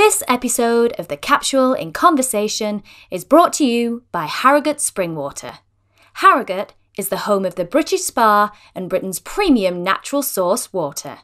This episode of The Capsule in Conversation is brought to you by Harrogate Springwater. Harrogate is the home of the British Spa and Britain's premium natural source water.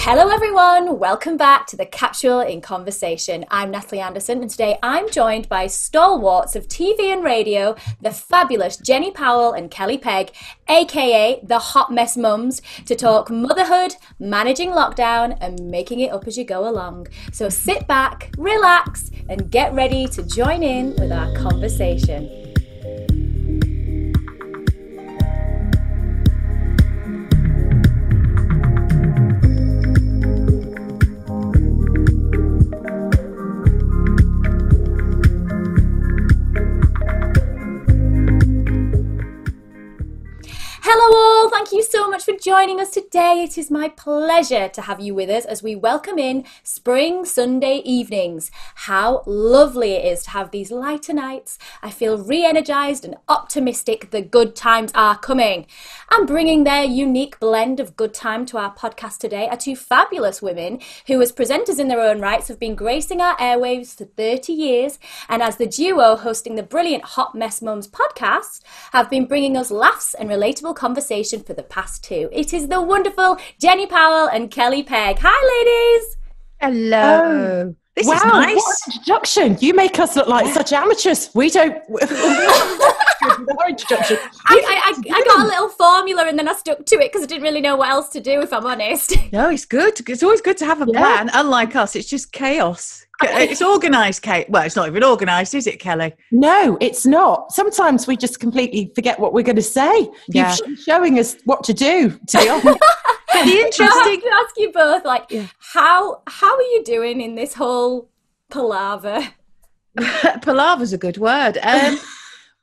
Hello everyone, welcome back to The Capsule in Conversation. I'm Natalie Anderson and today I'm joined by stalwarts of TV and radio, the fabulous Jenny Powell and Kelly Pegg, aka the Hot Mess Mums, to talk motherhood, managing lockdown and making it up as you go along. So sit back, relax and get ready to join in with our conversation. Hello all, thank you so much for joining us today. It is my pleasure to have you with us as we welcome in spring Sunday evenings. How lovely it is to have these lighter nights. I feel re-energized and optimistic the good times are coming. And bringing their unique blend of good time to our podcast today are two fabulous women who, as presenters in their own rights, have been gracing our airwaves for 30 years and as the duo hosting the brilliant Hot Mess Mums podcast have been bringing us laughs and relatable conversation for the past two. It is the wonderful Jenny Powell and Kelly Pegg. Hi, ladies. Hello. This is nice. What an introduction. You make us look like such amateurs. We don't. Our introduction. I got a little formula and then I stuck to it because I didn't really know what else to do, if I'm honest. No, it's good. It's always good to have a plan. Unlike us, it's just chaos. It's organised, Kate. Well, it's not even organised, is it, Kelly? No, it's not. Sometimes we just completely forget what we're going to say. Yeah. You're showing us what to do, to be honest. The interesting. I have to ask you both, how are you doing in this whole palaver? Palaver's a good word.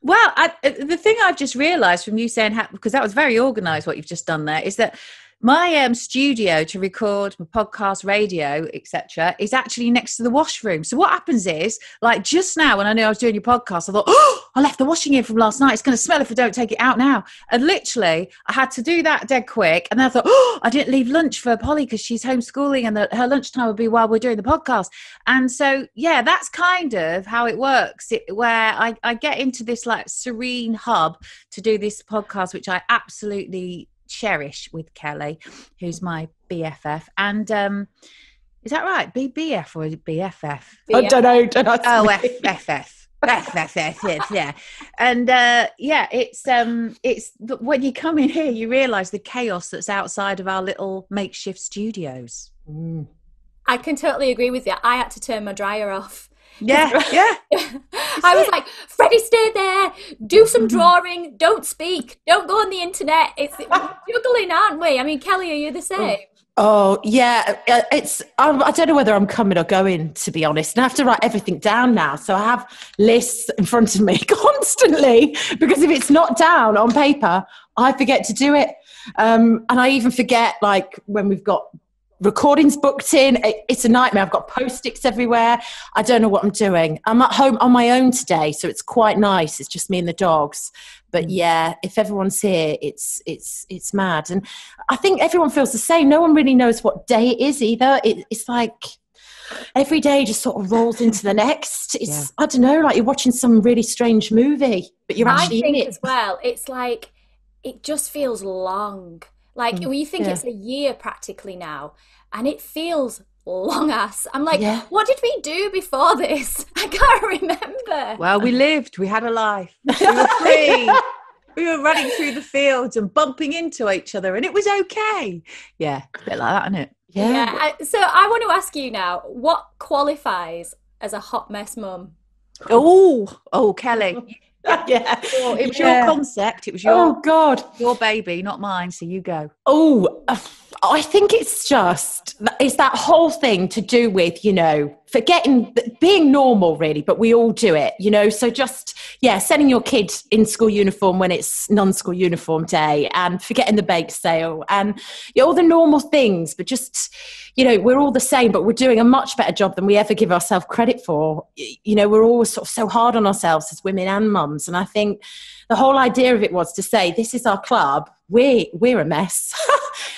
Well, the thing I've just realised from you saying, because that was very organised what you've just done there, is that my studio to record my podcast, radio, etc., is actually next to the washroom. So what happens is, like just now when I knew I was doing your podcast, I thought, oh, I left the washing in from last night. It's going to smell if I don't take it out now. And literally, I had to do that dead quick. And then I thought, oh, I didn't leave lunch for Polly because she's homeschooling and her lunchtime will be while we're doing the podcast. And so, yeah, that's kind of how it works, where I get into this like serene hub to do this podcast, which I absolutely cherish with Kelly, who's my BFF. And is that right? BF or BFF? I don't know. Oh, FFF. FFF, yeah. And it's when you come in here, you realise the chaos that's outside of our little makeshift studios. I can totally agree with you. I had to turn my dryer off. Yeah. I was like, Freddie, stay there, do some drawing, don't speak, don't go on the internet. We're juggling, aren't we? I mean, Kelly, are you the same? Oh, yeah. I don't know whether I'm coming or going, to be honest. And I have to write everything down now. So I have lists in front of me constantly because if it's not down on paper, I forget to do it. And I even forget, like, when we've got recordings booked in, it's a nightmare. I've got post-its everywhere. I don't know what I'm doing. I'm at home on my own today, so it's quite nice. It's just me and the dogs. But yeah, if everyone's here, it's mad. And I think everyone feels the same. No one really knows what day it is either. It's like every day just sort of rolls into the next. I don't know, like you're watching some really strange movie, but you're actually in it. As well, it's like, it just feels long. Like, when you think it's a year practically now, and it feels long ass. I'm like, what did we do before this? I can't remember. Well, we lived. We had a life. We were free. We were running through the fields and bumping into each other, and it was okay. Yeah, a bit like that, isn't it? Yeah. So I want to ask you now, what qualifies as a hot mess mum? Oh, Kelly. Yeah. It was your concept. It was your your baby, not mine. So you go. I think it's that whole thing to do with, forgetting, being normal really, but we all do it, so just, sending your kid in school uniform when it's non-school uniform day and forgetting the bake sale and all the normal things, but just, we're all the same, but we're doing a much better job than we ever give ourselves credit for. We're always sort of so hard on ourselves as women and mums. And I think the whole idea of it was to say, this is our club. we're a mess.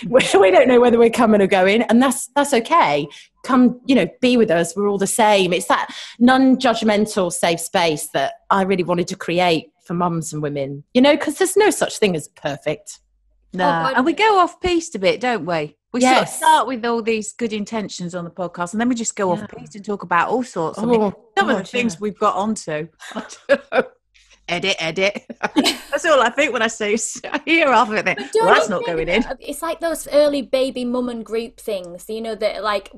We don't know whether we're coming or going, and that's okay. Come, be with us. We're all the same. It's that non-judgmental, safe space that I really wanted to create for mums and women, because there's no such thing as perfect. No, and we go off piste a bit, don't we? We sort of Yes. start with all these good intentions on the podcast, and then we just go off piste and talk about all sorts. Some of the things we've got onto. Edit. That's all I think when I hear off of it. Well, that's not going in. It's like those early baby mum and group things, that like,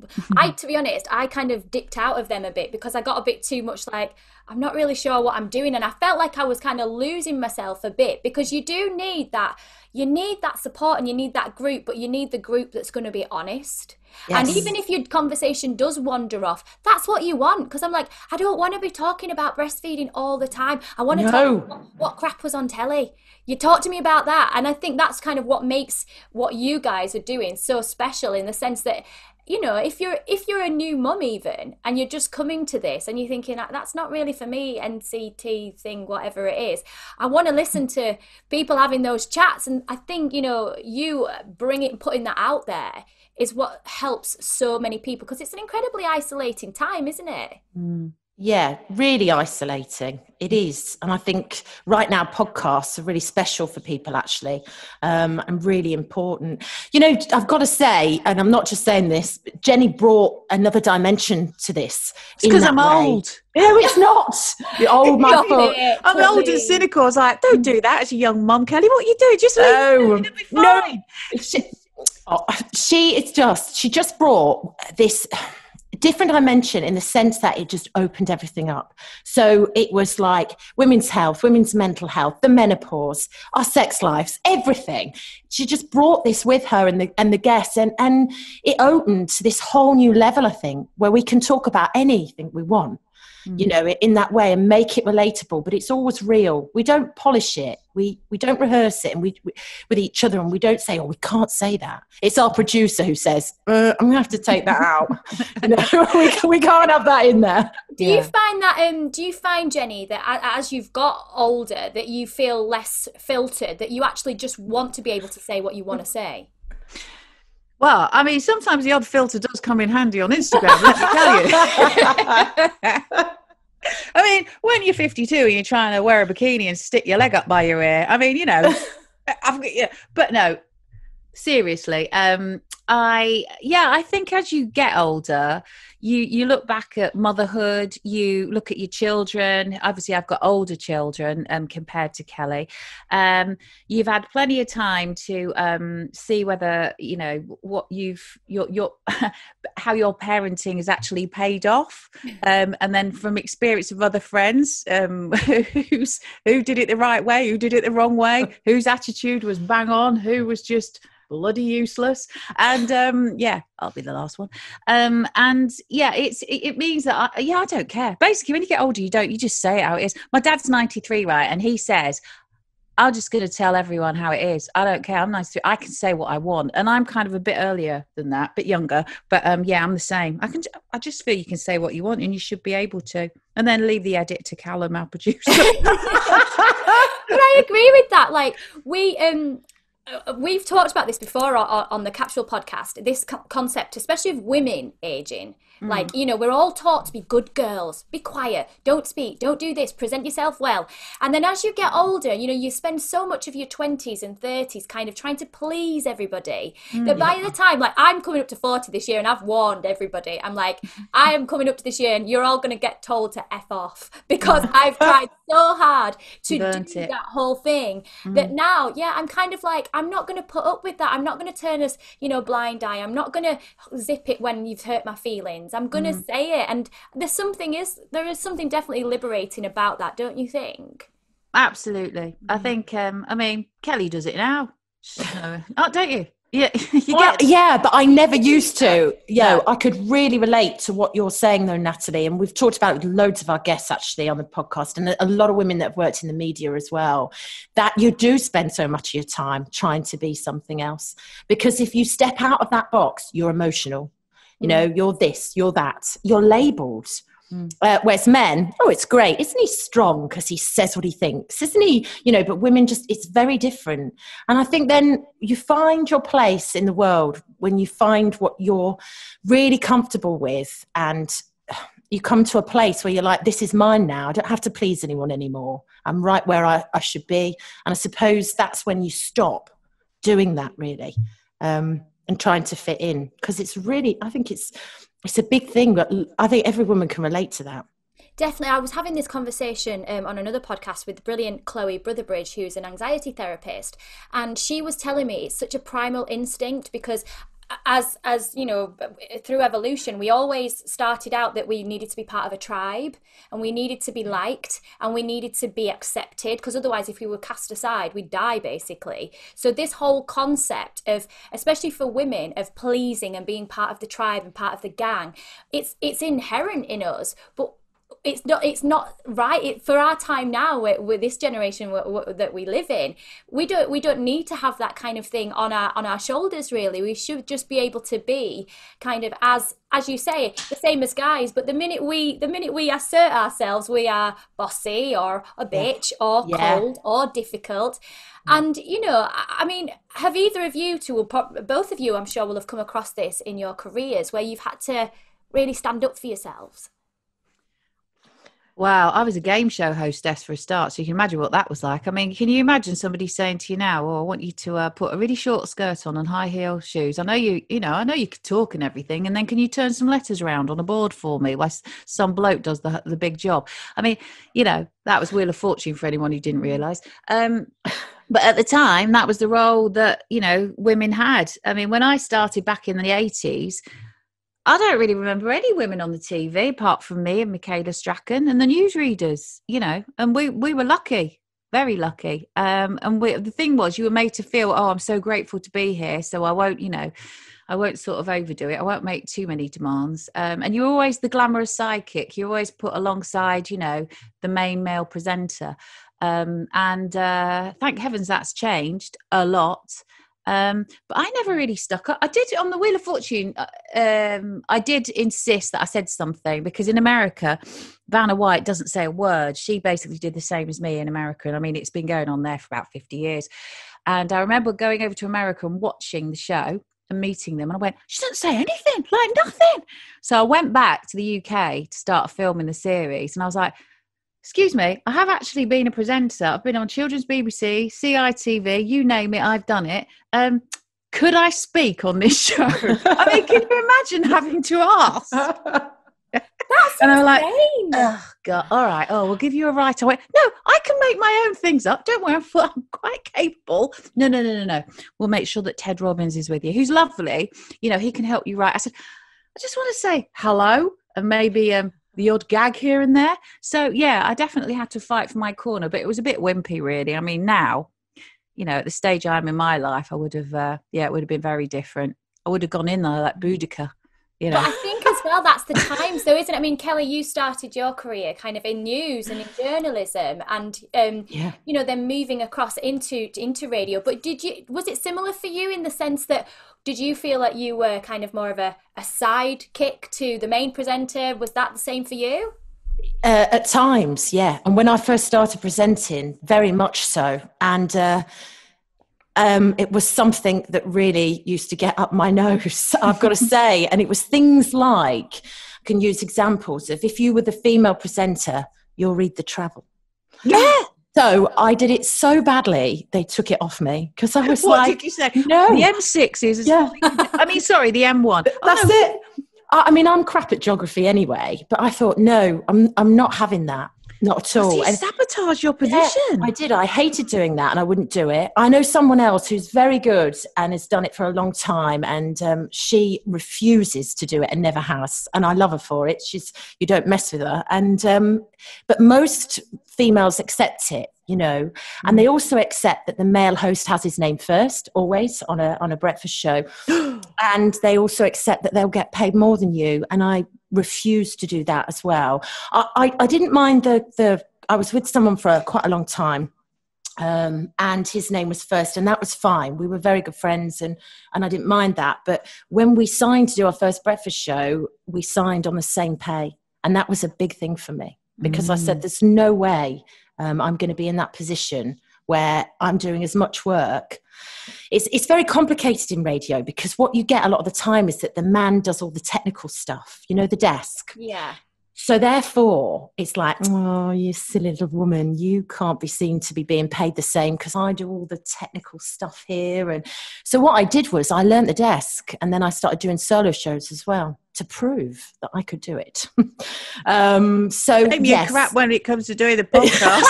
to be honest, I kind of dipped out of them a bit because I got a bit too much like, I'm not really sure what I'm doing. And I felt like I was kind of losing myself a bit, because you do need that. You need that support and you need that group, but you need the group that's going to be honest. Yes. And even if your conversation does wander off, that's what you want. Because I'm like, I don't want to be talking about breastfeeding all the time. I want to talk about what crap was on telly. You talk to me about that. And I think that's kind of what makes what you guys are doing so special, in the sense that, if you're a new mum even, and you're just coming to this and you're thinking, that's not really for me, NCT thing, whatever it is, I want to listen to people having those chats. And I think, you putting that out there is what helps so many people, because it's an incredibly isolating time, isn't it? Yeah, really isolating. It is. And I think right now podcasts are really special for people, actually, and really important. I've got to say, and I'm not just saying this, but Jenny brought another dimension to this. It's because I'm old. No, it's not. You're old, my foot. I'm old and cynical. I was like, don't do that as a young mum, Kelly. What are you doing? Just leave it. It'll be fine. She just brought this different dimension, in the sense that it just opened everything up. So it was like women's health, women's mental health, the menopause, our sex lives, everything. She just brought this with her and the guests, and it opened to this whole new level, I think, where we can talk about anything we want. In that way, and make it relatable, but it's always real. We don't polish it. We don't rehearse it, and we with each other, and we don't say, we can't say that. It's our producer who says, I'm gonna have to take that out. We can't have that in there. Do you find that? Do you find, Jenny, that as you've got older, that you feel less filtered, that you actually just want to be able to say what you want to say? Well, I mean, sometimes the odd filter does come in handy on Instagram, let me tell you. I mean, when you're 52 and you're trying to wear a bikini and stick your leg up by your ear, I mean, but no, seriously, I think as you get older, you look back at motherhood, you look at your children. Obviously, I've got older children compared to Kelly. You've had plenty of time to see whether what your how your parenting has actually paid off, and then from experience of other friends, who did it the right way, who did it the wrong way, whose attitude was bang on, who was just bloody useless. And I'll be the last one. It means that I don't care. Basically, when you get older, you just say it how it is. My dad's 93, right? And he says, I'm just going to tell everyone how it is. I don't care. I'm 93. I can say what I want. And I'm kind of a bit earlier than that, a bit younger. But I'm the same. I just feel you can say what you want, and you should be able to. And then leave the edit to Callum, our producer. But I agree with that. Like, we've talked about this before on the Capsule podcast, this concept, especially of women aging. Like, we're all taught to be good girls, be quiet, don't speak, don't do this, present yourself well. And then as you get older, you spend so much of your 20s and 30s kind of trying to please everybody that by the time, like, I'm coming up to 40 this year, and I've warned everybody, I'm like, I am coming up to this year and you're all going to get told to F off, because I've tried so hard to do that whole thing that now, I'm kind of like, I'm not going to put up with that. I'm not going to turn a blind eye. I'm not going to zip it when you've hurt my feelings. I'm going to say it. And there is something definitely liberating about that, don't you think? Absolutely. I think, Kelly does it now. Don't you? Yeah, but I never used to. I could really relate to what you're saying though, Natalie, and we've talked about loads of our guests actually on the podcast, and a lot of women that have worked in the media as well, that you do spend so much of your time trying to be something else, because if you step out of that box, you're emotional, you're this, you're that, you're labelled. Whereas men, oh, it's great. Isn't he strong because he says what he thinks? Isn't he, but women it's very different. And I think then you find your place in the world when you find what you're really comfortable with, and you come to a place where you're like, this is mine now. I don't have to please anyone anymore. I'm right where I should be. And I suppose that's when you stop doing that, really, and trying to fit in. Because it's really, I think it's a big thing, but I think every woman can relate to that. Definitely. I was having this conversation on another podcast with the brilliant Chloe Brotherbridge, who's an anxiety therapist. And she was telling me it's such a primal instinct because as through evolution, we always started out that we needed to be part of a tribe, and we needed to be liked, and we needed to be accepted, because otherwise if we were cast aside, we'd die, basically. So this whole concept of, especially for women, of pleasing and being part of the tribe and part of the gang, it's inherent in us, but it's not right for our time now with this generation that we live in. We don't need to have that kind of thing on our shoulders, really. We should just be able to be kind of, as you say, the same as guys, but the minute we assert ourselves, we are bossy or a bitch or cold or difficult. And I mean, have either of you both of you, I'm sure, will have come across this in your careers where you've had to really stand up for yourselves? Wow, I was a game show hostess for a start, so you can imagine what that was like. I mean, can you imagine somebody saying to you now, "Oh, I want you to put a really short skirt on and high heel shoes. I know you can talk and everything, and then can you turn some letters around on a board for me while some bloke does the big job?" I mean, that was Wheel of Fortune for anyone who didn't realise. But at the time, that was the role that women had. I mean, when I started back in the 80s. I don't really remember any women on the TV apart from me and Michaela Strachan and the newsreaders, and we were lucky, very lucky. And the thing was, you were made to feel, oh, I'm so grateful to be here. So I won't sort of overdo it. I won't make too many demands. And you're always the glamorous sidekick. You're always put alongside, the main male presenter. And thank heavens that's changed a lot. But I never really stuck up. I did on the Wheel of Fortune. I did insist that I said something, because in America, Vanna White doesn't say a word. She basically did the same as me in America. And I mean, it's been going on there for about 50 years. And I remember going over to America and watching the show and meeting them. And I went, she doesn't say anything, like nothing. So I went back to the UK to start filming the series. And I was like, excuse me, I have actually been a presenter. I've been on Children's BBC, CITV, you name it, I've done it. Could I speak on this show? I mean, can you imagine having to ask? That's and I'm like, insane. Oh, God, all right. Oh, we'll give you a right. I went, no, I can make my own things up. Don't worry, I'm quite capable. No. We'll make sure that Ted Robbins is with you, who's lovely. He can help you write. I said, I just want to say hello and maybe the odd gag here and there. So, yeah, I definitely had to fight for my corner, but it was a bit wimpy, really. I mean, now, at the stage I'm in my life, I would have, it would have been very different. I would have gone in there like Boudica, But I think as well, that's the times, though, isn't it? I mean, Kelly, you started your career kind of in news and in journalism, and then moving across into radio. But was it similar for you in the sense that, did you feel like you were kind of more of a sidekick to the main presenter? Was that the same for you? At times, yeah. And when I first started presenting, very much so. And it was something that really used to get up my nose, I've got to say. And it was things like, I can use examples of, if you were the female presenter, you'll read the travel. Yeah. So I did it so badly, they took it off me, because I was what did you say? No. The M6 is... Yeah. I mean, sorry, the M1. That's it. I mean, I'm crap at geography anyway, but I thought, no, I'm not having that. Not at all. You sabotage your position. Yeah, I did. I hated doing that, and I wouldn't do it. I know someone else who's very good and has done it for a long time, and she refuses to do it and never has. And I love her for it. You don't mess with her. And but most females accept it, and they also accept that the male host has his name first, always on a breakfast show, and they also accept that they'll get paid more than you. And I refuse to do that as well. I didn't mind I was with someone for quite a long time, and his name was first, and that was fine. We were very good friends, and I didn't mind that. But when we signed to do our first breakfast show, we signed on the same pay. And that was a big thing for me, because I said, there's no way I'm going to be in that position where I'm doing as much work. It's very complicated in radio, because what you get a lot of the time is that the man does all the technical stuff, you know, the desk. Yeah. So therefore, it's like, oh, you silly little woman, you can't be seen to be being paid the same because I do all the technical stuff here. And so what I did was I learned the desk, and then I started doing solo shows as well to prove that I could do it. So Maybe yes. a crap when it comes to doing the podcast.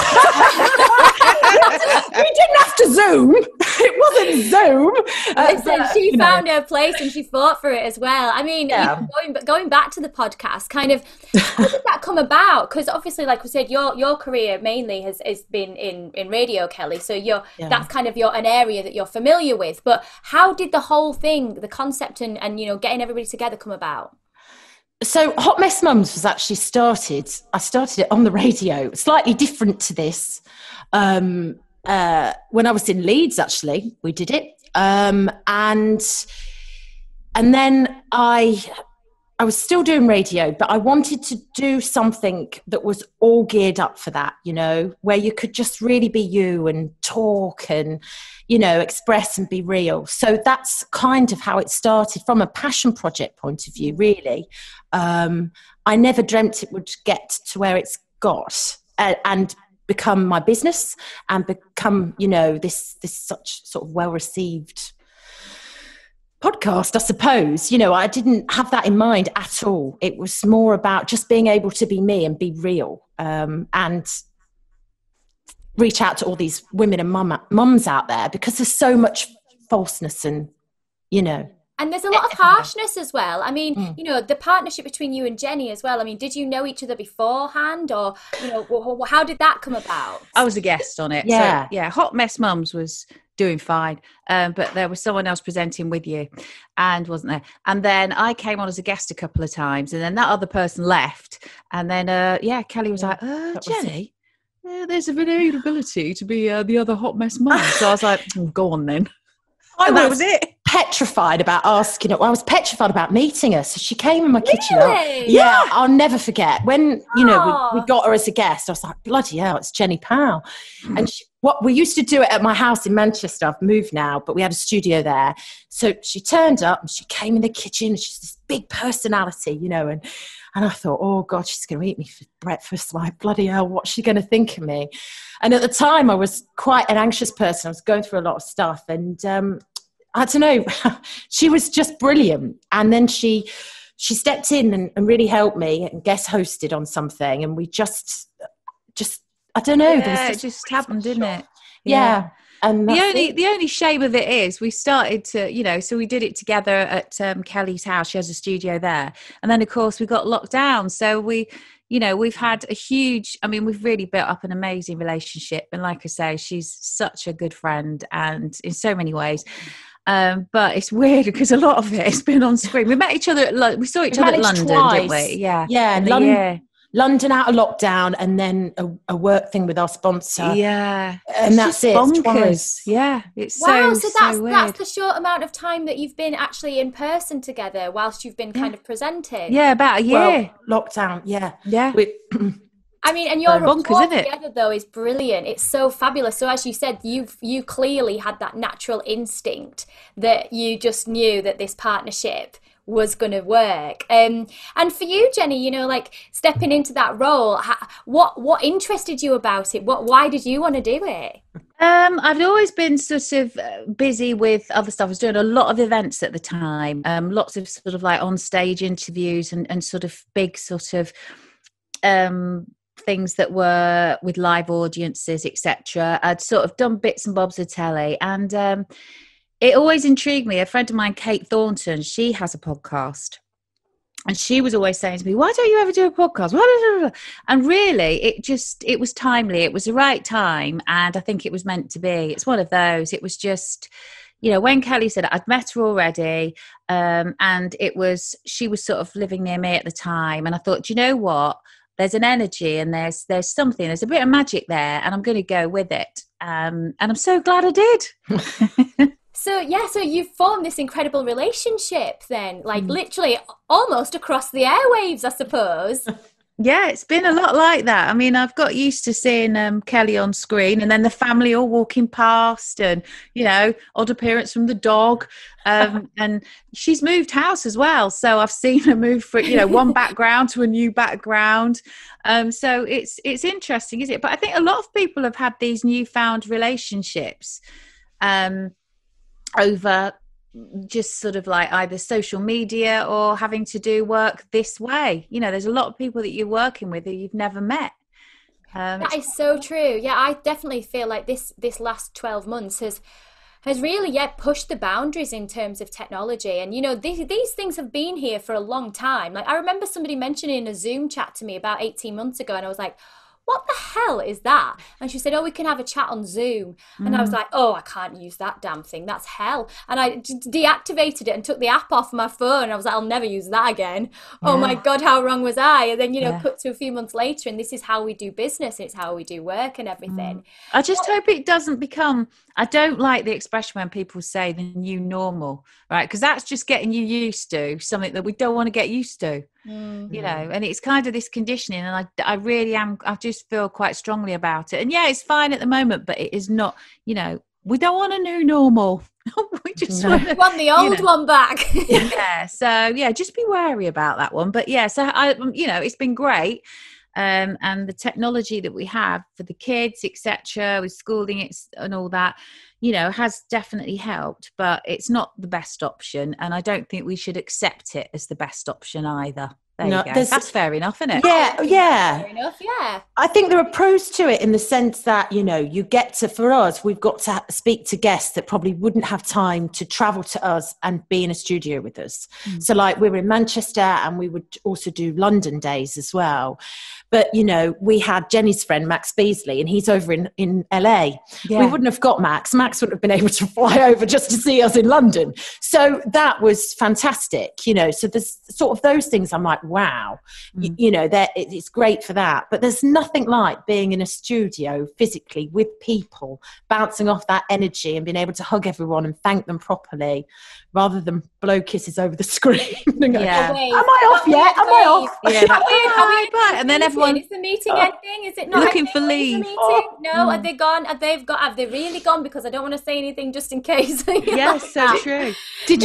We didn't have to Zoom. It wasn't Zoom. Listen, she found her place and she fought for it as well. I mean, going back to the podcast, kind of, how did that come about? Because obviously, like we said, your career mainly has been in radio, Kelly. So that's kind of an area that you're familiar with. But how did the whole thing, the concept and getting everybody together come about? So Hot Mess Mums was actually I started it on the radio, slightly different to this. When I was in Leeds, actually, we did it. And then I was still doing radio, but I wanted to do something that was all geared up for that, where you could just really be you and talk and, express and be real. So that's kind of how it started, from a passion project point of view, really. I never dreamt it would get to where it's got and become my business and become, this such sort of well-received podcast, I suppose. I didn't have that in mind at all. It was more about just being able to be me and be real, and reach out to all these women and mums out there, because there's so much falseness and, And there's a lot of harshness as well. I mean, the partnership between you and Jenny as well. I mean, did you know each other beforehand, or, how did that come about? I was a guest on it. Yeah. So, yeah, Hot Mess Mums was doing fine. But there was someone else presenting with you, and wasn't there? And then I came on as a guest a couple of times, and then that other person left. And then, Kelly was like, Jenny, there's a vulnerability to be the other Hot Mess Mum. So I was like, go on then. That was it. Petrified about asking her. I was petrified about meeting her. So she came in my kitchen. Really? Yeah, I'll never forget. When, we got her as a guest, I was like, bloody hell, it's Jenny Powell. And what we used to do it at my house in Manchester. I've moved now, but we had a studio there. So she turned up and she came in the kitchen. She's this big personality, and I thought, oh God, she's going to eat me for breakfast. Like, bloody hell, what's she going to think of me? And at the time I was quite an anxious person. I was going through a lot of stuff, and I don't know, she was just brilliant. And then she stepped in and really helped me and guest hosted on something. And we just I don't know. Yeah, it just happened, didn't it? Yeah. And the only shame of it is we started to, so we did it together at Kelly's house. She has a studio there. And then, of course, we got locked down. So we've had we've really built up an amazing relationship. And like I say, she's such a good friend, and in so many ways. But it's weird because a lot of it has been on screen. We met each other we saw each other at London, twice. didn't we? Yeah. Yeah. London out of lockdown, and then a work thing with our sponsor. Yeah. And that's it. Bonkers. Yeah. It's so weird. That's the short amount of time that you've been actually in person together whilst you've been kind of presenting. Yeah, about a year. Well, lockdown, yeah. Yeah. I mean, and your bonkers, rapport isn't it? together though is brilliant. It's so fabulous. So as you said, you clearly had that natural instinct that you just knew that this partnership was going to work. And for you, Jenny, like stepping into that role, what interested you about it? Why did you want to do it? I've always been sort of busy with other stuff. I was doing a lot of events at the time, lots of sort of like on stage interviews and sort of big sort of things that were with live audiences, etc. I'd sort of done bits and bobs of telly, and it always intrigued me. A friend of mine, Kate Thornton, she has a podcast, and she was always saying to me, why don't you ever do a podcast? And really, it was timely. It was the right time, and I think it was meant to be. It's one of those. It was just, when Kelly said it, I'd met her already, and she was sort of living near me at the time, and I thought, do you know what? There's an energy, and there's something, there's a bit of magic there, and I'm going to go with it. And I'm so glad I did. So you've formed this incredible relationship then, like literally almost across the airwaves, I suppose. Yeah, it's been a lot like that. I mean, I've got used to seeing Kelly on screen, and then the family all walking past, and odd appearance from the dog. And she's moved house as well, so I've seen her move from one background to a new background. So it's interesting, isn't it? But I think a lot of people have had these newfound relationships over just sort of like either social media or having to do work this way. There's a lot of people that you're working with who you've never met. That is so true. Yeah, I definitely feel like this last 12 months has really pushed the boundaries in terms of technology. And these things have been here for a long time. Like, I remember somebody mentioning a Zoom chat to me about 18 months ago, and I was like, what the hell is that? And she said, oh, we can have a chat on Zoom. And I was like, oh, I can't use that damn thing. That's hell. And I deactivated it and took the app off my phone. I was like, I'll never use that again. Yeah. Oh my God, how wrong was I? And then, cut to a few months later, and this is how we do business. It's how we do work and everything. I just hope it doesn't become, I don't like the expression when people say the new normal, right? Because that's just getting you used to something that we don't want to get used to. And it's kind of this conditioning, and I really am, I just feel quite strongly about it. And it's fine at the moment, but it is not, we don't want a new normal. We just want the old one back. So just be wary about that one. But so I it's been great. And the technology that we have for the kids, etc., with schooling and all that, has definitely helped, but it's not the best option, and I don't think we should accept it as the best option either. There you go. That's fair enough, isn't it? Yeah. Fair enough, yeah. I think there are pros to it in the sense that, you get to, for us, we've got to speak to guests that probably wouldn't have time to travel to us and be in a studio with us. So like we were in Manchester, and we would also do London days as well. But, we had Jenny's friend, Max Beasley, and he's over in LA. Yeah. We wouldn't have got Max. Max wouldn't have been able to fly over just to see us in London. So that was fantastic, So there's sort of those things I'm like, wow, it's great for that. But there's nothing like being in a studio physically with people, bouncing off that energy and being able to hug everyone and thank them properly, rather than blow kisses over the screen. And go, am I off yet? Am I off? Yeah, and then everyone. Is the meeting ending? Is it not looking for leave? No, have they gone? Have they really gone? Because I don't want to say anything just in case. Yes, so true. Did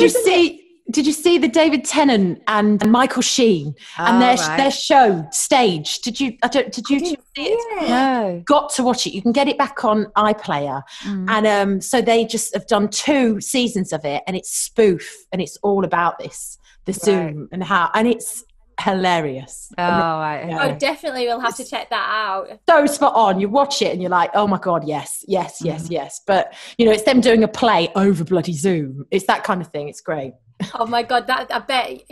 you see the David Tennant and Michael Sheen and their show Stage? Did you see it? No. Got to watch it. You can get it back on iPlayer. And so they just have done 2 seasons of it, and it's spoof, and it's all about the Zoom and how, and it's hilarious. Oh, definitely we'll have to check that out. So spot on. You watch it and you're like, oh my God, yes. But it's them doing a play over bloody Zoom. It's that kind of thing. It's great. Oh my God, that I bet.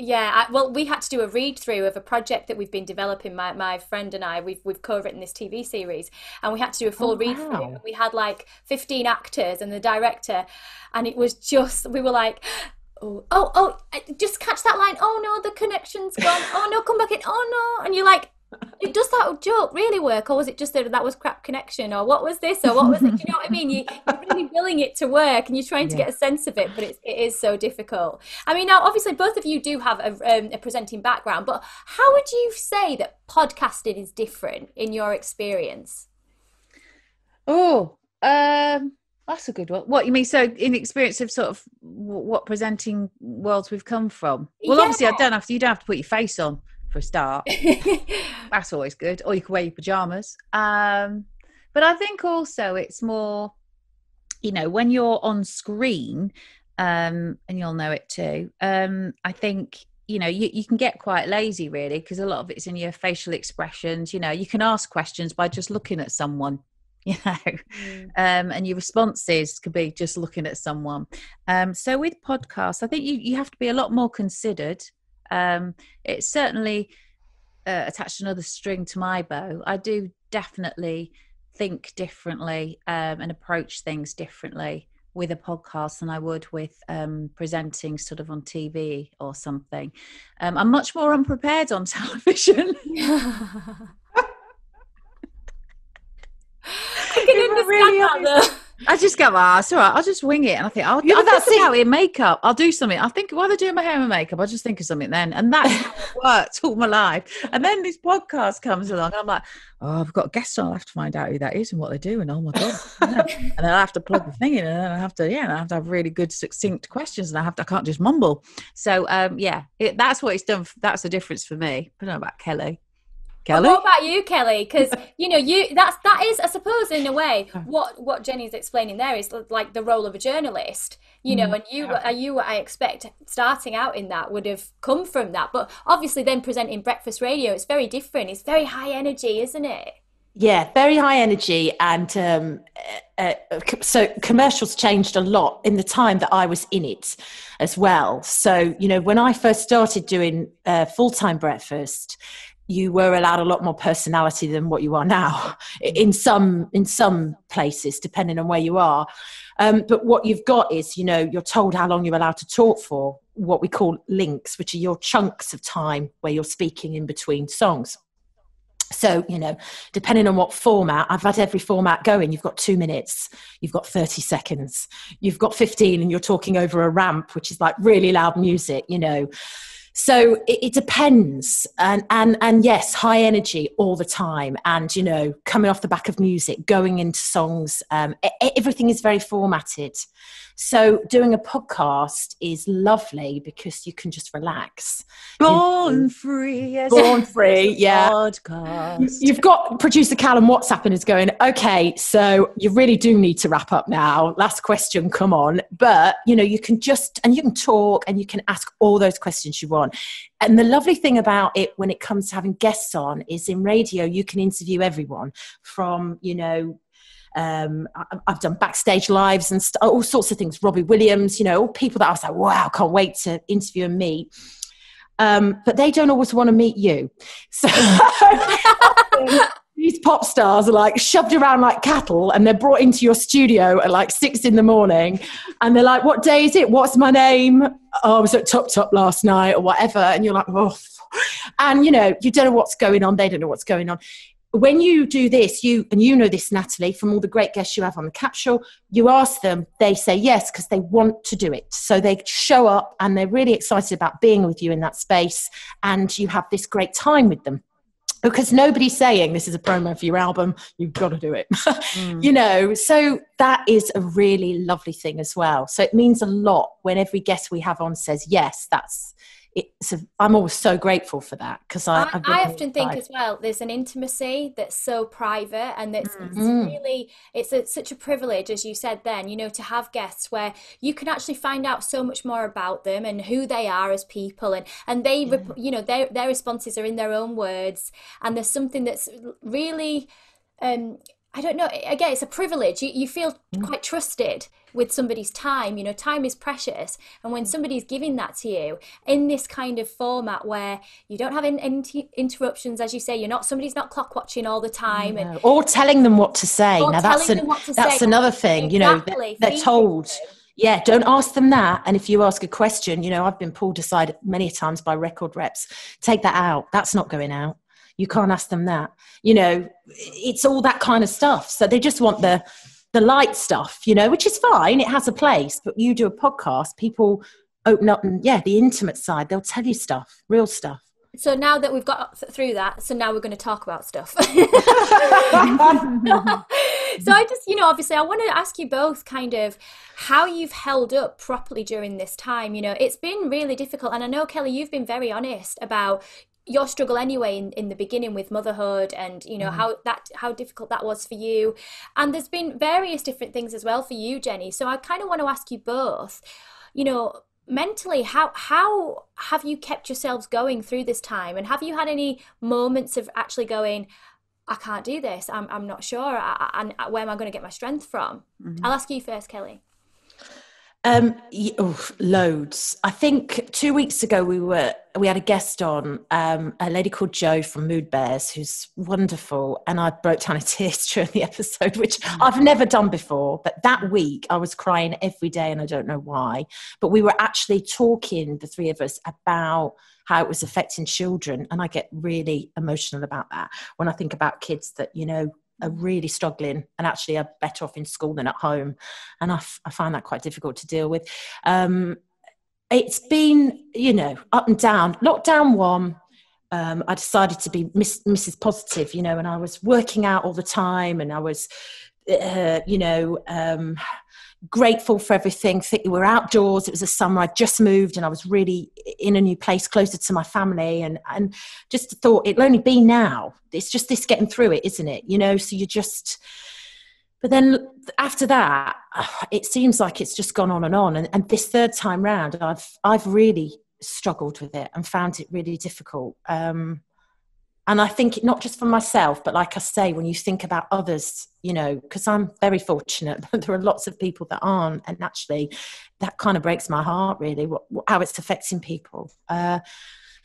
Well, we had to do a read through of a project that we've been developing. My friend and I, we've co-written this TV series, and we had to do a full read through. We had like 15 actors and the director, and it was just, we were like, oh, just catch that line. Oh no, the connection's gone. Oh no, come back in. Oh no, and you're like, does that joke really work, or was it just that was crap connection, or what was this, or what was it? Do you know what I mean? You're really willing it to work, and you're trying to get a sense of it, but it is so difficult. I mean, now obviously both of you do have a presenting background, but how would you say that podcasting is different in your experience? That's a good one. What you mean? So, in experience of sort of what presenting worlds we've come from. Well, obviously, you don't have to put your face on for a start. That's always good. Or you can wear your pajamas. But I think also it's more, when you're on screen, and you'll know it too. I think you can get quite lazy, really, because a lot of it's in your facial expressions. You can ask questions by just looking at someone. And your responses could be just looking at someone. So with podcasts, I think you have to be a lot more considered. It's certainly attached another string to my bow. I do definitely think differently and approach things differently with a podcast than I would with presenting sort of on TV or something. I'm much more unprepared on television. I can understand that. I just go, it's all right. I'll just wing it. And I think, I'll think about it in makeup. I'll do something. I think while they're doing my hair and makeup, I'll just think of something then. And that's how it worked all my life. And then this podcast comes along. I'm like, I've got a guest on. I'll have to find out who that is and what they're doing. Oh my God. Yeah. And then I have to plug the thing in, and then I have to have really good, succinct questions. And I can't just mumble. So, that's what it's done. That's the difference for me. I don't know about Kelly. Kelly? Well, what about you, Kelly? Because that is, I suppose, in a way, what Jenny's explaining there is like the role of a journalist. And you, I expect, starting out in that would have come from that. But obviously, then presenting breakfast radio, it's very different. It's very high energy, isn't it? Yeah, very high energy, and so commercials changed a lot in the time that I was in it as well. So when I first started doing full-time breakfast, you were allowed a lot more personality than what you are now in some places, depending on where you are. But what you've got is, you're told how long you're allowed to talk for, what we call links, which are your chunks of time where you're speaking in between songs. So, depending on what format, I've had every format going. You've got 2 minutes, you've got 30 seconds, you've got 15, and you're talking over a ramp, which is like really loud music, So it depends. And yes, high energy all the time. And, coming off the back of music, going into songs, everything is very formatted. So doing a podcast is lovely because you can just relax. Born free. Yeah. Podcast. You've got producer Callum WhatsApping is going, okay, so you really do need to wrap up now. Last question, come on. But, you can you can talk and you can ask all those questions you want. And the lovely thing about it when it comes to having guests on is in radio, you can interview everyone from, I've done backstage lives and all sorts of things. Robbie Williams, all people that I was like, wow, can't wait to interview and meet. But they don't always want to meet you. So these pop stars are like shoved around like cattle, and they're brought into your studio at like 6 a.m. and they're like, what day is it? What's my name? Oh, I was at Top last night or whatever. And you're like, oh, and you don't know what's going on. They don't know what's going on. When you do this, you know this, Natalie, from all the great guests you have on the capsule, you ask them, they say yes because they want to do it. So they show up and they're really excited about being with you in that space, and you have this great time with them. Because nobody's saying this is a promo for your album, you've got to do it. So that is a really lovely thing as well. So it means a lot when every guest we have on says yes. I'm always so grateful for that, because I often think as well, there's an intimacy that's so private, and that's it's such a privilege, as you said then, to have guests where you can actually find out so much more about them and who they are as people, and they their responses are in their own words, and there's something that's really I don't know, again, it's a privilege. You feel quite trusted with somebody's time. Time is precious. And when somebody's giving that to you in this kind of format where you don't have any interruptions, as you say, somebody's not clock watching all the time. No. Or telling them what to say. Now that's another thing, exactly. They're told. Yeah, don't ask them that. And if you ask a question, I've been pulled aside many times by record reps. Take that out. That's not going out. You can't ask them that. It's all that kind of stuff. So they just want the light stuff, which is fine. It has a place. But you do a podcast, people open up and, the intimate side, they'll tell you stuff, real stuff. So now that we've got through that, so now we're going to talk about stuff. So I just, obviously I want to ask you both kind of how you've held up properly during this time. It's been really difficult. And I know, Kelly, you've been very honest about your struggle anyway in the beginning with motherhood, and how difficult that was for you, and there's been various different things as well for you, Jenny. So I kind of want to ask you both, mentally, how have you kept yourselves going through this time, and have you had any moments of actually going, I can't do this, I'm not sure, and where am I going to get my strength from? I'll ask you first, Kelly. Loads. I think 2 weeks ago we had a guest on, a lady called Jo from Mood Bears, who's wonderful, and I broke down in tears during the episode, which I've never done before. But that week I was crying every day, and I don't know why. But we were actually talking, the three of us, about how it was affecting children, and I get really emotional about that when I think about kids that are really struggling and actually are better off in school than at home. And I find that quite difficult to deal with. It's been, up and down. Lockdown 1, I decided to be Mrs. Positive, and I was working out all the time, and I was, grateful for everything. We're outdoors. It was a summer. I just moved and I was really in a new place closer to my family, and just thought it'll only be now. It's just this getting through it, isn't it? So you just... But then after that, it seems like it's just gone on and on. And this third time round, I've really struggled with it and found it really difficult. And I think not just for myself, but like I say, when you think about others, because I'm very fortunate, but there are lots of people that aren't. And actually, that kind of breaks my heart, really, how it's affecting people.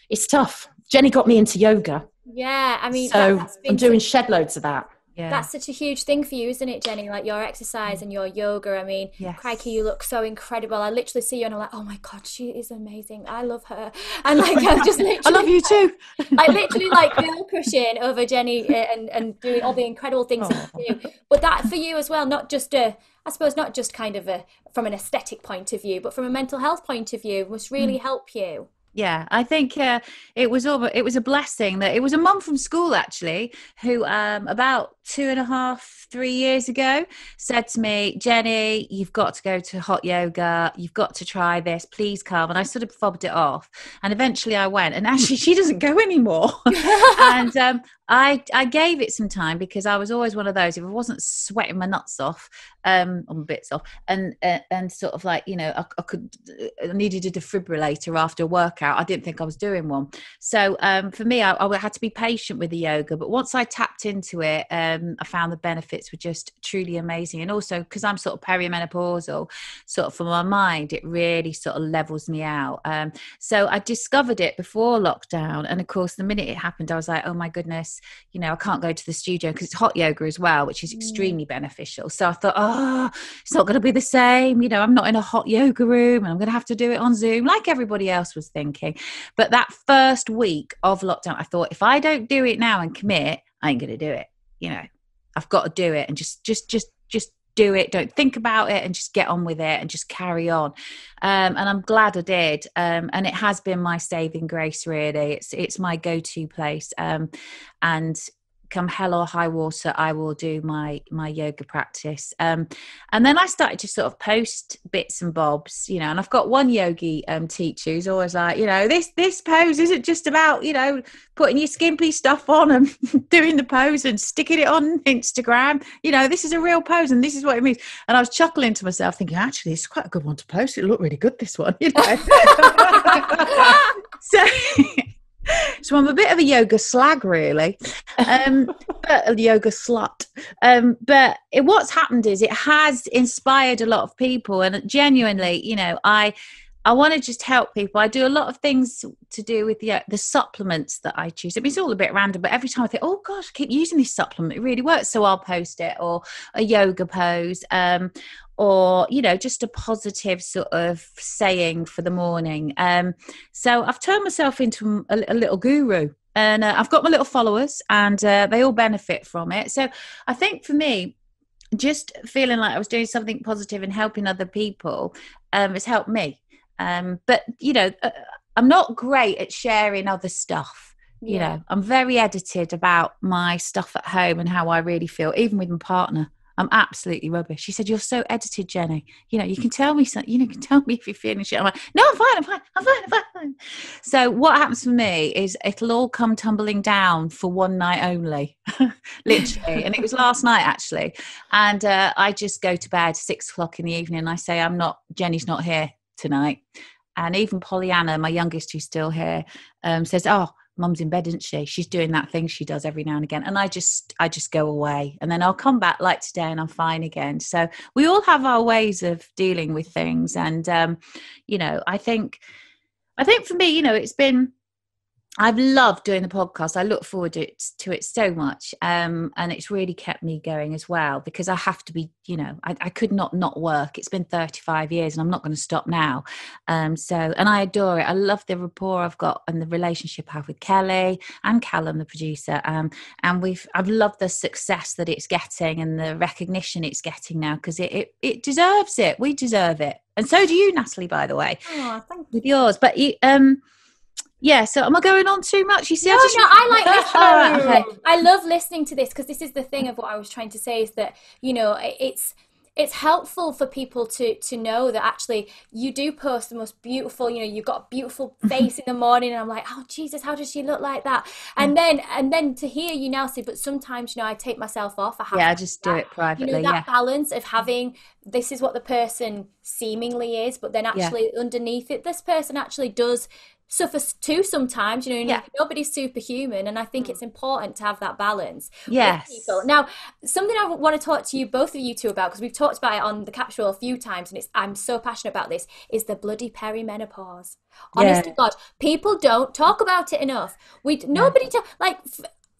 It's tough. Jenny got me into yoga. Yeah, I mean, so I'm doing shed loads of that. Yeah. That's such a huge thing for you, isn't it, Jenny? Like your exercise and your yoga. I mean, crikey, you look so incredible. I literally see you and I'm like, oh my God, she is amazing. I love her. And like, I'm just literally... I love you too. Like literally like girl crushing over Jenny and doing all the incredible things that you do. But that for you as well, not just not just kind of from an aesthetic point of view, but from a mental health point of view, must really help you. Yeah, I think it was a blessing that it was a mum from school actually who about 2.5-3 years ago said to me, Jenny, you've got to go to hot yoga, you've got to try this, please come. And I sort of fobbed it off, and eventually I went, and actually she doesn't go anymore. And I gave it some time because I was always one of those, if I wasn't sweating my nuts off, on bits off, and sort of like, I needed a defibrillator after a workout, I didn't think I was doing one. So for me, I had to be patient with the yoga. But once I tapped into it, I found the benefits were just truly amazing. And also because I'm sort of perimenopausal, sort of for my mind, it really sort of levels me out. So I discovered it before lockdown. And of course, the minute it happened, I was like, oh my goodness, I can't go to the studio because it's hot yoga as well, which is extremely beneficial. So I thought, it's not going to be the same. I'm not in a hot yoga room and I'm going to have to do it on Zoom like everybody else was thinking. But that first week of lockdown, I thought, if I don't do it now and commit, I ain't going to do it. I've got to do it and just do it. Don't think about it and just get on with it and just carry on. And I'm glad I did. And it has been my saving grace, really. It's my go-to place. And come hell or high water, I will do my yoga practice. And then I started to sort of post bits and bobs, and I've got one yogi teacher who's always like, this pose isn't just about, putting your skimpy stuff on and doing the pose and sticking it on Instagram. This is a real pose and this is what it means. And I was chuckling to myself thinking, actually, it's quite a good one to post. It'll look really good, this one, So I'm a bit of a yoga slag, really, but a yoga slut. But what's happened is it has inspired a lot of people, and genuinely, I want to just help people. I do a lot of things to do with the supplements that I choose. I mean, it's all a bit random, but every time I think, oh gosh, I keep using this supplement, it really works. So I'll post it, or a yoga pose, or, just a positive sort of saying for the morning. So I've turned myself into a little guru, and I've got my little followers, and they all benefit from it. So I think for me, just feeling like I was doing something positive and helping other people has helped me. But I'm not great at sharing other stuff. I'm very edited about my stuff at home and how I really feel, even with my partner. I'm absolutely rubbish. She said, you're so edited, Jenny. You can tell me something, you can tell me if you're feeling shit. I'm like, no, I'm fine. So what happens for me is it'll all come tumbling down for one night only, literally. And it was last night, actually. And I just go to bed 6:00 in the evening and I say, Jenny's not here tonight. And even Pollyanna, my youngest, who's still here, says, oh, Mum's in bed, isn't she? She's doing that thing she does every now and again. And I just go away, and then I'll come back like today and I'm fine again. So we all have our ways of dealing with things. And, I think for me, it's been I've loved doing the podcast. I look forward to it so much. And it's really kept me going as well, because I have to be, I could not work. It's been 35 years and I'm not going to stop now. And I adore it. I love the rapport I've got and the relationship I have with Kelly and Callum, the producer. And I've loved the success that it's getting and the recognition it's getting now, because it deserves it. We deserve it. And so do you, Natalie, by the way. Oh, thank you. With yours. But yeah, so am I going on too much? You see, I like this. All right, okay. I love listening to this, because this is the thing of what I was trying to say, is that, it's helpful for people to know that actually you do post the most beautiful, you've got a beautiful face in the morning, and I'm like, oh Jesus, how does she look like that? And then to hear you now say, but sometimes, I take myself off. I just do it privately. That balance of having, this is what the person seemingly is, but then actually underneath it, this person actually does suffer too sometimes. Nobody's superhuman, and I think it's important to have that balance with people. Now, something I want to talk to you, both of you two, about, because we've talked about it on the capsule a few times, and I'm so passionate about this, is the bloody perimenopause. Honest to God, people don't talk about it enough. Nobody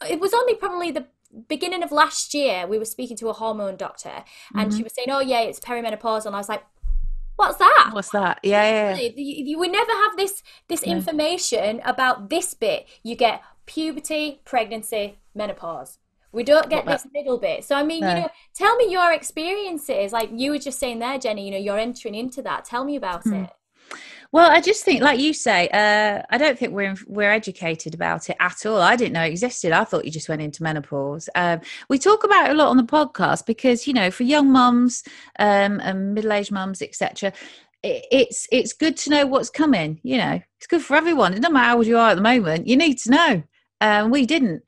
it was only probably the beginning of last year we were speaking to a hormone doctor, and she was saying, oh yeah, it's perimenopause, and I was like, what's that? Yeah. You would never have this information about this bit. You get puberty, pregnancy, menopause. We don't get this middle bit. So I mean, tell me your experiences. Like you were just saying there, Jenny, you're entering into that. Tell me about it. Well, I just think, like you say, I don't think we're educated about it at all. I didn't know it existed. I thought you just went into menopause. We talk about it a lot on the podcast because, for young mums and middle-aged mums, etc., it's good to know what's coming. It's good for everyone. It doesn't matter how old you are at the moment. You need to know. We didn't.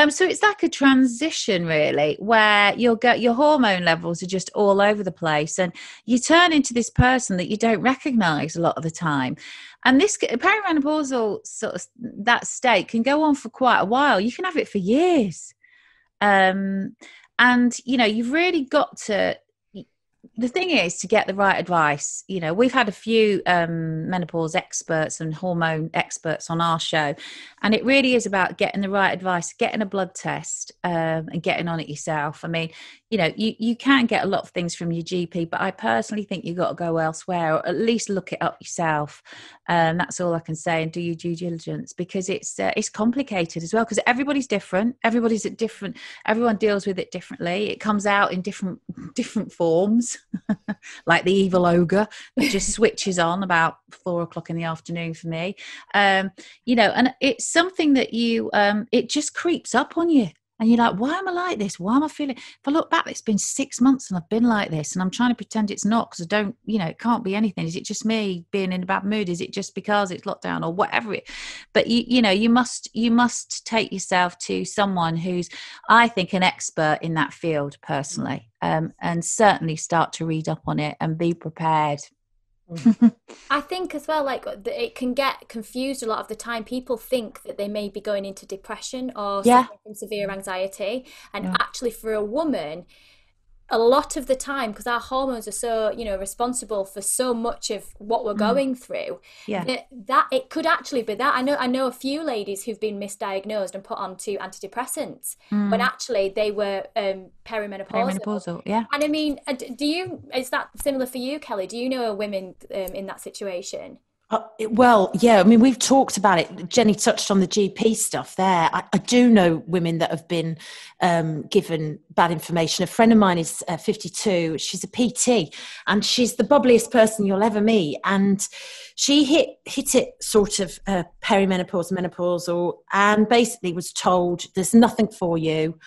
So it's like a transition, really, where your hormone levels are just all over the place, and you turn into this person that you don't recognize a lot of the time. And this perimenopausal sort of that state can go on for quite a while. You can have it for years. And you've really got to. The thing is to get the right advice. We've had a few menopause experts and hormone experts on our show, and it really is about getting the right advice, getting a blood test, and getting on it yourself. I mean, you can get a lot of things from your GP, but I personally think you've got to go elsewhere, or at least look it up yourself. That's all I can say, and do your due diligence, because it's complicated as well, because everybody's different. Everyone deals with it differently. It comes out in different forms. Like the evil ogre that just switches on about 4:00 in the afternoon for me, and it's something that it just creeps up on you, and you're like, why am I like this? Why am I feeling? If I look back, it's been 6 months and I've been like this, and I'm trying to pretend it's not, because I don't, it can't be anything. Is it just me being in a bad mood? Is it just because it's lockdown or whatever but you must take yourself to someone who's, I think, an expert in that field personally, and certainly start to read up on it and be prepared. I think as well, it can get confused a lot of the time. People think that they may be going into depression or suffering from severe anxiety, and actually for a woman, a lot of the time, because our hormones are so responsible for so much of what we're going through, that it could actually be that. I know a few ladies who've been misdiagnosed and put onto antidepressants when actually they were perimenopausal. Yeah. And I mean, is that similar for you, Kelly? Do you know women in that situation? Well, yeah, I mean, we've talked about it. Jenny touched on the GP stuff there. I do know women that have been given bad information. A friend of mine is 52. She's a PT, and she's the bubbliest person you'll ever meet. And she hit it sort of perimenopause, menopausal, and basically was told there's nothing for you.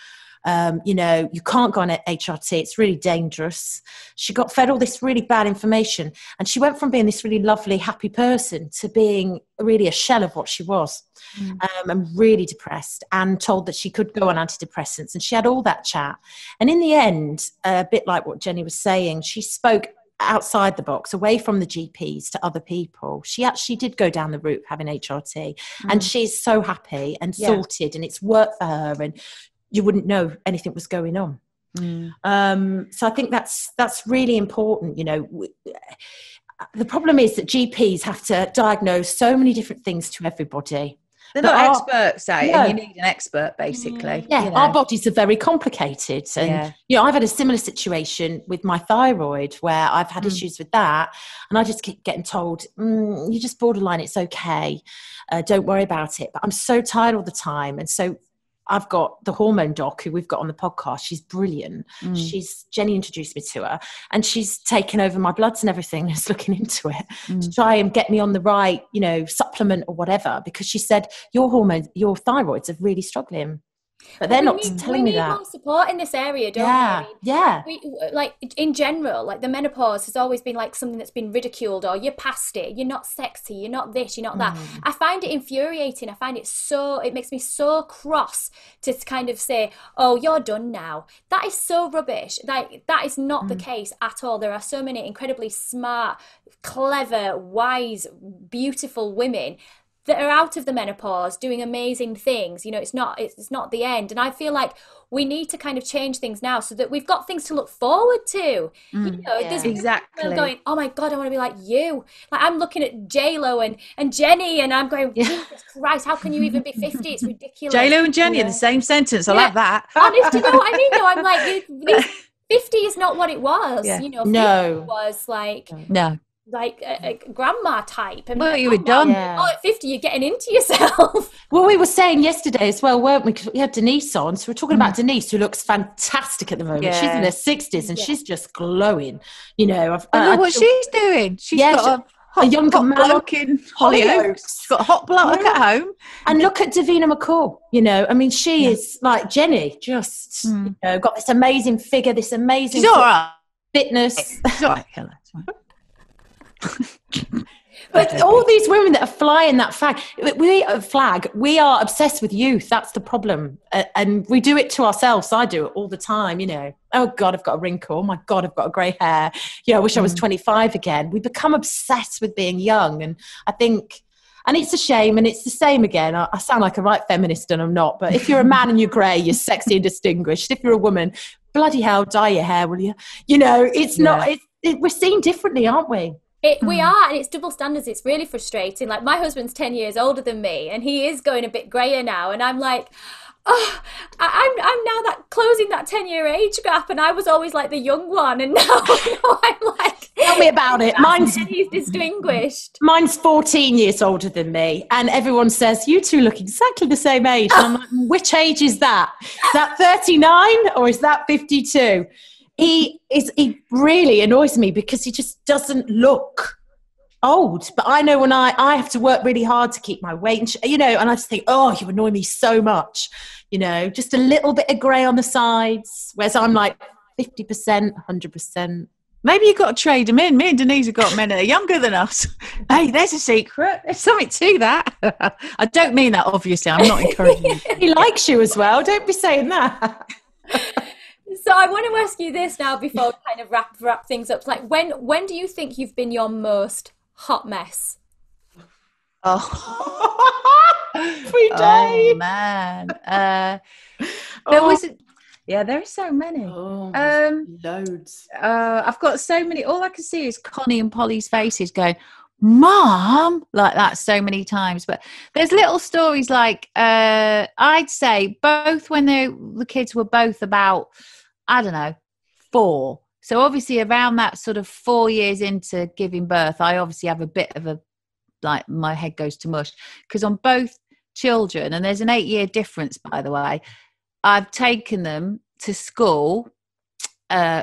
You can't go on HRT. It's really dangerous. She got fed all this really bad information, and she went from being this really lovely, happy person to being really a shell of what she was, and really depressed, and told that she could go on antidepressants. And she had all that chat. And in the end, a bit like what Jenny was saying, she spoke outside the box, away from the GPs, to other people. She actually did go down the route of having HRT, and she's so happy and sorted, and it's worked for her, and you wouldn't know anything was going on. So I think that's really important. The problem is that GPs have to diagnose so many different things to everybody. They're But not experts at it, no. and you need an expert, basically. Yeah, you know. our bodies are very complicated. And, I've had a similar situation with my thyroid where I've had issues with that. And I just keep getting told, you're just borderline, it's okay. Don't worry about it. But I'm so tired all the time. And so I've got the hormone doc who we've got on the podcast. She's brilliant. Jenny introduced me to her, and she's taken over my bloods and everything and is looking into it to try and get me on the right, supplement or whatever, because she said your thyroids are really struggling. But they're not telling me that. We need more support in this area, don't we? Like in general, like the menopause has always been like something that's been ridiculed, or you're past it, you're not sexy, you're not this, you're not that. I find it infuriating. I find it makes me so cross to kind of say, oh, you're done now. That is so rubbish. That is not the case at all. There are so many incredibly smart, clever, wise, beautiful women that are out of the menopause doing amazing things. It's not the end. And I feel like we need to kind of change things now so that we've got things to look forward to. There's exactly going, oh my God, I want to be like you. Like I'm looking at J-Lo and Jenny, and I'm going, Jesus Christ, how can you even be 50? It's ridiculous. J-Lo and Jenny in the same sentence. I love that. Honest, you know what I mean? No, I'm like, 50 is not what it was. 50 was like... No. Like a grandma type. And well, you were done. At 50, you're getting into yourself. Well, we were saying yesterday as well, weren't we? Because we had Denise on. So we're talking about Denise, who looks fantastic at the moment. Yeah. She's in her 60s and she's just glowing. Look what she's doing. She's got a younger bloke in Hollyoaks. She's got a hot bloke at home. And look at Davina McCall. I mean, she is like Jenny, just got this amazing figure, this amazing she's all right. Fitness. She's all right, Helen. But all these women that are flying that flag, we are obsessed with youth. That's the problem. And we do it to ourselves. I do it all the time, Oh God, I've got a wrinkle. Oh my God, I've got grey hair. I wish I was 25 again. We become obsessed with being young. And I think, and it's a shame, and it's the same again. I sound like a right feminist and I'm not. But if you're a man and you're grey, you're sexy and distinguished. If you're a woman, bloody hell, dye your hair, will you? It's not, we're seen differently, aren't we? We are, and it's double standards. It's really frustrating. Like my husband's 10 years older than me, and he is going a bit grayer now. And I'm like, I'm now closing that 10-year age gap, and I was always like the young one, and now I'm like, tell me about it. He's distinguished. Mine's 14 years older than me, and everyone says you two look exactly the same age. And I'm like, which age is that? Is that 39 or is that 52? He really annoys me because he just doesn't look old. But I know when I have to work really hard to keep my weight, and I just think, oh, you annoy me so much, just a little bit of grey on the sides, whereas I'm like 50%, 100%. Maybe you've got to trade them in. Me and Denise have got men that are younger than us. Hey, there's a secret. There's something to that. I don't mean that, obviously. I'm not encouraging you. He likes you as well. Don't be saying that. So I want to ask you this now before we kind of wrap things up. Like, when do you think you've been your most hot mess? Every day. Oh man. There are so many. Loads. I've got so many. All I can see is Connie and Polly's faces going, Mom, like that so many times. But there's little stories like I'd say both when the kids were both about, I don't know, 4. So obviously around that sort of 4 years into giving birth, I obviously have a bit of a, like, my head goes to mush because on both children, and there's an 8-year difference, by the way, I've taken them to school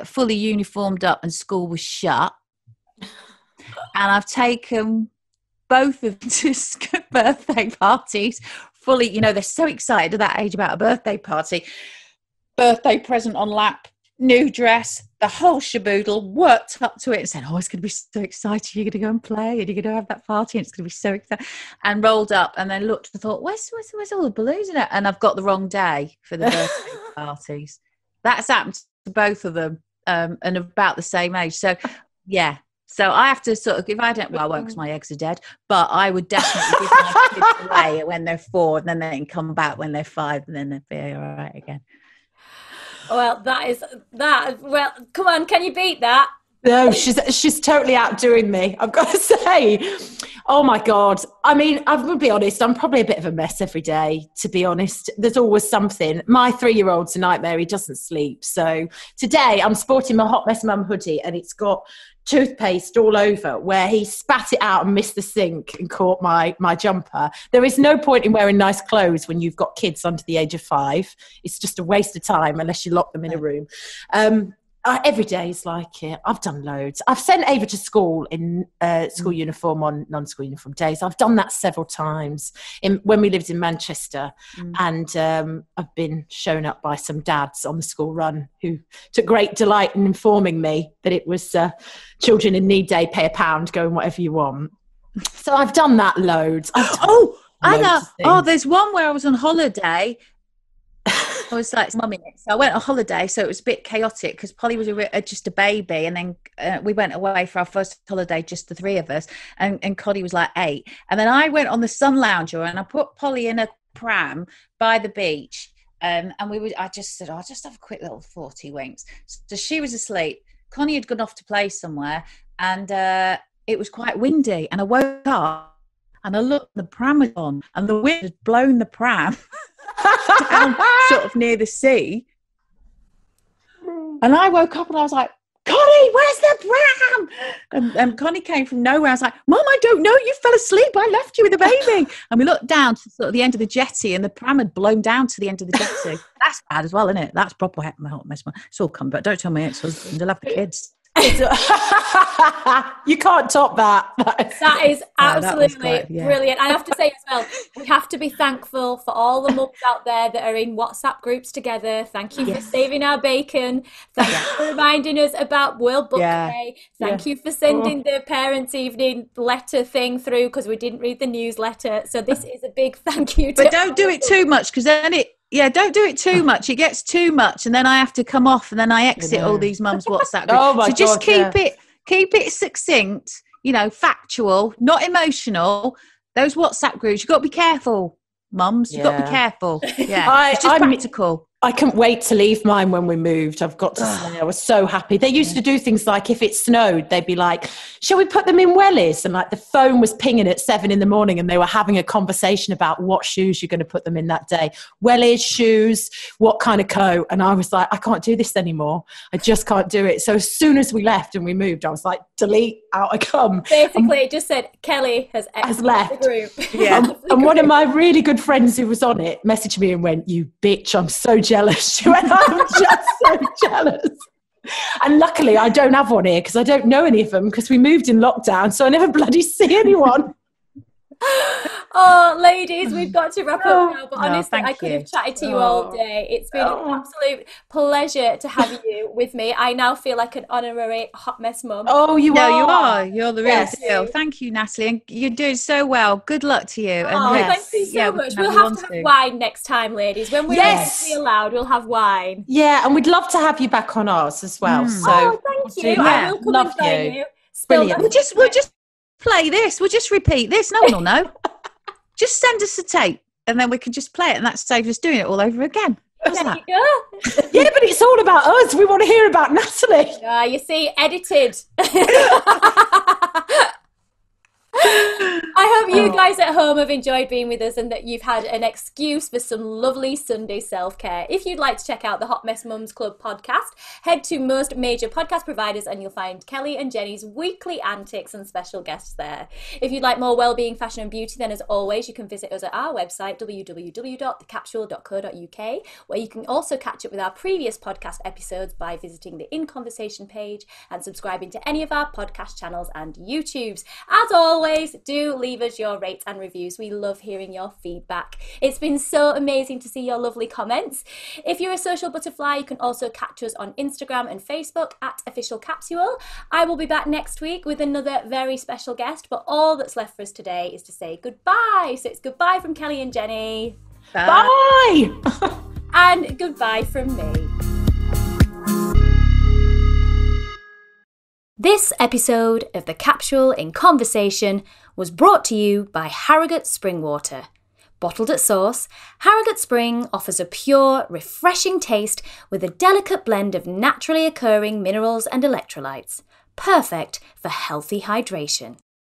fully uniformed up and school was shut. And I've taken both of them to birthday parties fully, they're so excited at that age about a birthday party. Birthday present on lap, new dress, the whole shaboodle, worked up to it and said, oh, it's going to be so exciting. You're going to go and play and you're going to have that party and it's going to be so exciting. And rolled up and then looked and thought, where's all the balloons in it? And I've got the wrong day for the birthday parties. That's happened to both of them and about the same age. So, yeah. So I have to sort of, if I don't, well, I won't because my eggs are dead, but I would definitely give my kids away when they're 4 and then they can come back when they're 5 and then they'll be all right again. Well, well, come on, can you beat that? No, she's totally outdoing me, I've got to say. Oh my God. I mean, I'm going to be honest, I'm probably a bit of a mess every day, to be honest. There's always something. My 3-year-old's a nightmare. He doesn't sleep. So today I'm sporting my Hot Mess Mum hoodie and it's got toothpaste all over where he spat it out and missed the sink and caught my jumper. There is no point in wearing nice clothes when you've got kids under the age of 5. It's just a waste of time unless you lock them in a room. Every day is like it. I've done loads. I've sent Ava to school in school uniform on non-school uniform days. I've done that several times when we lived in Manchester. And I've been shown up by some dads on the school run who took great delight in informing me that it was Children in Need Day, pay £1, go and whatever you want. So I've done that loads. I know. There's one where I was on holiday. I was like mumming it. So I went on holiday, so it was a bit chaotic because Polly was just a baby, and then we went away for our first holiday, just the 3 of us, and Coddy was like 8. And then I went on the sun lounger and I put Polly in a pram by the beach, and I just said, I'll just have a quick little 40 winks. So she was asleep. Connie had gone off to play somewhere, and it was quite windy, and I woke up and I looked, the pram was on, and the wind had blown the pram down sort of near the sea. And I woke up and I was like, Connie, where's the pram? And Connie came from nowhere. I was like, Mum, I don't know. You fell asleep. I left you with the baby. And we looked down to sort of the end of the jetty, and the pram had blown down to the end of the jetty. That's bad as well, isn't it? That's proper hot mess. It's all come, but don't tell my ex-husband. He'll have the kids. You can't top that. That is absolutely brilliant. I have to say as well, we have to be thankful for all the mums out there that are in WhatsApp groups together. Thank you for saving our bacon. Thank you for reminding us about World Book Day. Thank you for sending the parents' evening letter thing through because we didn't read the newsletter. So this is a big thank you. But don't do it too much, because then don't do it too much. It gets too much, and then I have to come off, and then I exit all these mums' WhatsApp groups. Oh my so just God, keep it succinct, factual, not emotional. Those WhatsApp groups, you've got to be careful, mums. You've got to be careful. Yeah, it's just practical. I couldn't wait to leave mine when we moved. I've got to say, I was so happy. They used to do things like, if it snowed, they'd be like, shall we put them in wellies? And like the phone was pinging at 7 a.m, and they were having a conversation about what shoes you're going to put them in that day. Wellies, shoes, what kind of coat? And I was like, I can't do this anymore. I just can't do it. So as soon as we left and we moved, I was like, delete, out I come. Basically, it just said, Kelly has left the group. Yeah. And one of my really good friends who was on it messaged me and went, you bitch, I'm so jealous. She went, I'm just so jealous. And luckily I don't have one here because I don't know any of them because we moved in lockdown, so I never bloody see anyone. Oh, ladies, we've got to wrap up now. But honestly, I could have chatted to you all day. It's been an absolute pleasure to have you with me. I now feel like an honorary hot mess mum. Oh, you are. You're the real deal. Thank you, Natalie. And you're doing so well. Good luck to you. And thank you so much. We'll have to have wine next time, ladies. When we're allowed, we'll have wine. Yeah, and we'd love to have you back on ours as well. So thank you. I will come and join you. Brilliant. We'll just play this. We'll just repeat this. No one will know. Just send us a tape and then we can just play it, and that saves us doing it all over again. There you go. Yeah, but it's all about us. We want to hear about Natalie. You see, edited. I hope you guys at home have enjoyed being with us and that you've had an excuse for some lovely Sunday self-care. If you'd like to check out the Hot Mess Mums Club podcast, head to most major podcast providers and you'll find Kelly and Jenny's weekly antics and special guests there. If you'd like more wellbeing, fashion and beauty, then as always, you can visit us at our website, www.thecapsule.co.uk, where you can also catch up with our previous podcast episodes by visiting the In Conversation page and subscribing to any of our podcast channels and YouTubes. As always, do leave us your rates and reviews. We love hearing your feedback. It's been so amazing to see your lovely comments. If you're a social butterfly, you can also catch us on Instagram and Facebook at Official Capsule. I will be back next week with another very special guest, but all that's left for us today is to say goodbye. So it's goodbye from Kelly and Jenny. Bye. And goodbye from me. This episode of The Capsule in Conversation was brought to you by Harrogate Spring Water. Bottled at source, Harrogate Spring offers a pure, refreshing taste with a delicate blend of naturally occurring minerals and electrolytes, perfect for healthy hydration.